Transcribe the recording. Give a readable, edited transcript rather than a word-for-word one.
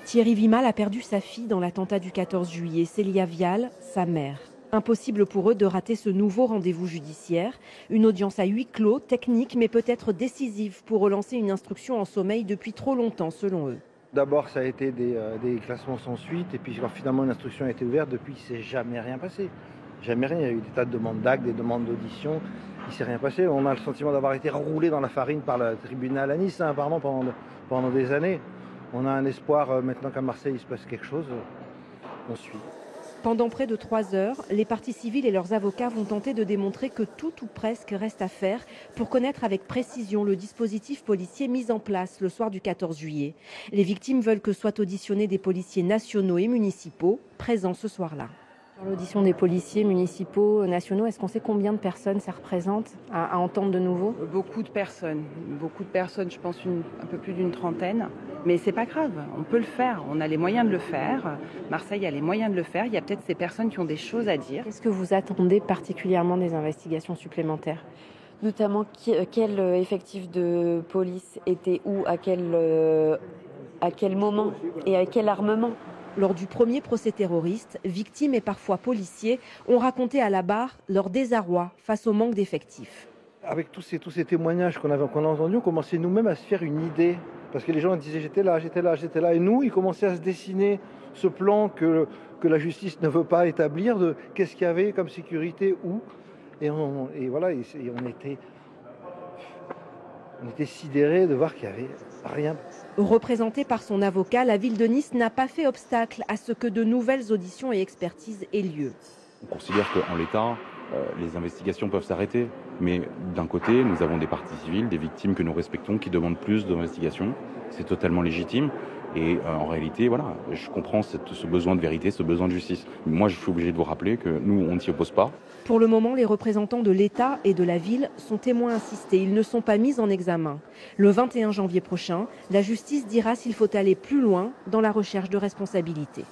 Thierry Vimal a perdu sa fille dans l'attentat du 14 juillet, Célia Vial, sa mère. Impossible pour eux de rater ce nouveau rendez-vous judiciaire. Une audience à huis clos, technique mais peut-être décisive pour relancer une instruction en sommeil depuis trop longtemps selon eux. D'abord, ça a été des classements sans suite, et puis quand finalement une instruction a été ouverte, depuis, il ne s'est jamais rien passé. Jamais rien. Il y a eu des tas de demandes d'actes, des demandes d'audition. Il ne s'est rien passé. On a le sentiment d'avoir été roulé dans la farine par le tribunal à Nice, apparemment, pendant des années. On a un espoir maintenant qu'à Marseille, il se passe quelque chose. On suit. Pendant près de 3 heures, les parties civiles et leurs avocats vont tenter de démontrer que tout ou presque reste à faire pour connaître avec précision le dispositif policier mis en place le soir du 14 juillet. Les victimes veulent que soient auditionnés des policiers nationaux et municipaux présents ce soir-là. Dans l'audition des policiers municipaux, nationaux, est-ce qu'on sait combien de personnes ça représente à entendre de nouveau? Beaucoup de personnes, je pense un peu plus d'une trentaine. Mais c'est pas grave, on peut le faire, on a les moyens de le faire. Marseille a les moyens de le faire, il y a peut-être ces personnes qui ont des choses à dire. Qu'est-ce que vous attendez particulièrement des investigations supplémentaires? Notamment quel effectif de police était où, à quel moment et à quel armement? Lors du premier procès terroriste, victimes et parfois policiers ont raconté à la barre leur désarroi face au manque d'effectifs. Avec tous ces témoignages qu'on a entendus, on commençait nous-mêmes à se faire une idée. Parce que les gens disaient j'étais là. Et nous, ils commençaient à se dessiner ce plan que la justice ne veut pas établir de qu'est-ce qu'il y avait comme sécurité, où. Et on était sidérés de voir qu'il n'y avait rien. Représentée par son avocat, la ville de Nice n'a pas fait obstacle à ce que de nouvelles auditions et expertises aient lieu. On considère qu'en l'état, les investigations peuvent s'arrêter. Mais d'un côté, nous avons des parties civiles, des victimes que nous respectons, qui demandent plus d'investigations. C'est totalement légitime. Et en réalité, voilà, je comprends ce besoin de vérité, ce besoin de justice. Moi, je suis obligé de vous rappeler que nous, on ne s'y oppose pas. Pour le moment, les représentants de l'État et de la ville sont témoins assistés. Ils ne sont pas mis en examen. Le 21 janvier prochain, la justice dira s'il faut aller plus loin dans la recherche de responsabilité.